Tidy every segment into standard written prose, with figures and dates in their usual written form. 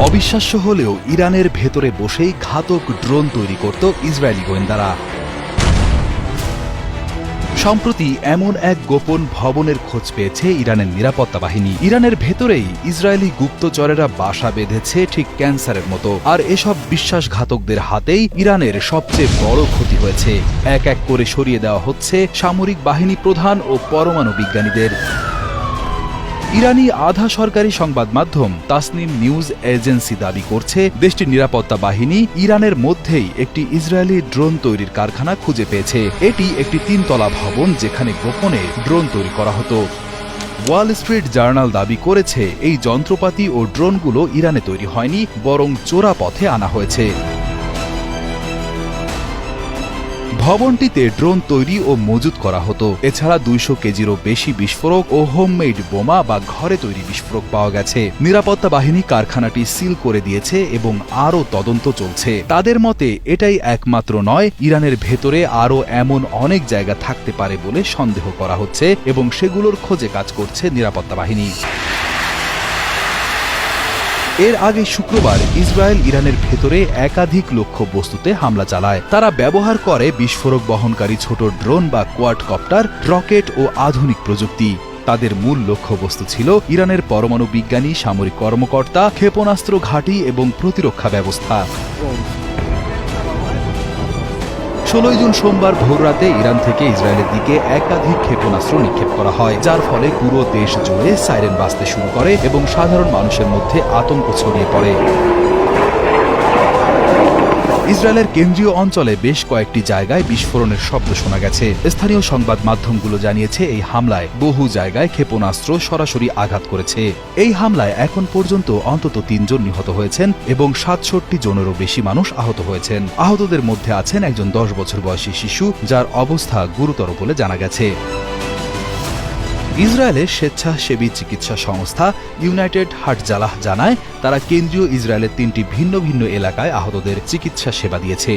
অবিশ্বাস্য হলেও ইরানের ভেতরে বসেই ঘাতক ড্রোন তৈরি করত ইসরায়েলি গোয়েন্দারা। সম্প্রতি এমন এক গোপন ভবনের খোঁজ পেয়েছে ইরানের নিরাপত্তা বাহিনী। ইরানের ভেতরেই ইসরায়েলি গুপ্তচরেরা বাসা বেঁধেছে ঠিক ক্যান্সারের মতো, আর এসব বিশ্বাসঘাতকদের হাতেই ইরানের সবচেয়ে বড় ক্ষতি হয়েছে। এক এক করে সরিয়ে দেওয়া হচ্ছে সামরিক বাহিনী প্রধান ও পরমাণু বিজ্ঞানীদের। ইরানি আধা সরকারি সংবাদ মাধ্যম তাসনিম নিউজ এজেন্সি দাবি করছে, দেশটির নিরাপত্তা বাহিনী ইরানের মধ্যেই একটি ইসরায়েলি ড্রোন তৈরির কারখানা খুঁজে পেয়েছে। এটি একটি 3 তলা ভবন, যেখানে গোপনে ড্রোন তৈরি করা হতো। ওয়াল স্ট্রিট জার্নাল দাবি করেছে, এই যন্ত্রপাতি ও ড্রোনগুলো ইরানে তৈরি হয়নি, বরং চোরা পথে আনা হয়েছে। ভবনটিতে ড্রোন তৈরি ও মজুত করা হতো। এছাড়া 200 কেজিরও বেশি বিস্ফোরক ও হোমমেড বোমা বা ঘরে তৈরি বিস্ফোরক পাওয়া গেছে। নিরাপত্তা বাহিনী কারখানাটি সিল করে দিয়েছে এবং আরও তদন্ত চলছে। তাদের মতে এটাই একমাত্র নয়, ইরানের ভেতরে আরও এমন অনেক জায়গা থাকতে পারে বলে সন্দেহ করা হচ্ছে এবং সেগুলোর খোঁজে কাজ করছে নিরাপত্তা বাহিনী। এর আগে শুক্রবার ইসরায়েল ইরানের ভেতরে একাধিক লক্ষ্য বস্তুতে হামলা চালায়। তারা ব্যবহার করে বিস্ফোরক বহনকারী ছোট ড্রোন বা কোয়াডকপ্টার, রকেট ও আধুনিক প্রযুক্তি। তাদের মূল লক্ষ্যবস্তু ছিল ইরানের পরমাণু বিজ্ঞানী, সামরিক কর্মকর্তা, ক্ষেপণাস্ত্র ঘাঁটি এবং প্রতিরক্ষা ব্যবস্থা। 16 জুন সোমবার ভোররাতে ইরান থেকে ইসরায়েলের দিকে একাধিক ক্ষেপণাস্ত্র নিক্ষেপ করা হয়, যার ফলে পুরো দেশ জুড়ে সাইরেন বাজতে শুরু করে এবং সাধারণ মানুষের মধ্যে আতঙ্ক ছড়িয়ে পড়ে। ইসরায়েলের কেন্দ্রীয় অঞ্চলে বেশ কয়েকটি জায়গায় বিস্ফোরণের শব্দ শোনা গেছে। স্থানীয় সংবাদ মাধ্যমগুলো জানিয়েছে, এই হামলায় বহু জায়গায় ক্ষেপণাস্ত্র সরাসরি আঘাত করেছে। এই হামলায় এখন পর্যন্ত অন্তত 3 জন নিহত হয়েছেন এবং 67 জনেরও বেশি মানুষ আহত হয়েছেন। আহতদের মধ্যে আছেন একজন 10 বছর বয়সী শিশু, যার অবস্থা গুরুতর বলে জানা গেছে। ইসরায়েলের স্বেচ্ছাসেবী চিকিৎসা সংস্থা ইউনাইটেড হার্ট জালাহ জানায়, তারা কেন্দ্রীয় ইসরায়েলের 3টি ভিন্ন ভিন্ন এলাকায় আহতদের চিকিৎসা সেবা দিয়েছে।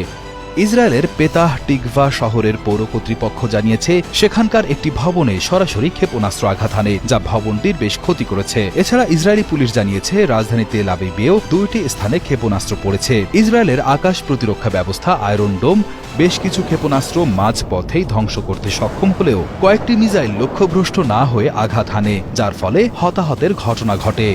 ইসরায়েলের পেতাহ টিকভা শহরের পৌর কর্তৃপক্ষ জানিয়েছে, সেখানকার একটি ভবনে সরাসরি ক্ষেপণাস্ত্র আঘাত হানে, যা ভবনটির বেশ ক্ষতি করেছে। এছাড়া ইসরায়েলি পুলিশ জানিয়েছে, রাজধানী তেল আবিবেও 2টি স্থানে ক্ষেপণাস্ত্র পড়েছে। ইসরায়েলের আকাশ প্রতিরক্ষা ব্যবস্থা আয়রন ডোম বেশ কিছু ক্ষেপণাস্ত্র মাঝ পথেই ধ্বংস করতে সক্ষম হলেও কয়েকটি মিসাইল লক্ষ্যভ্রষ্ট না হয়ে আঘাত হানে, যার ফলে হতাহতের ঘটনা ঘটে।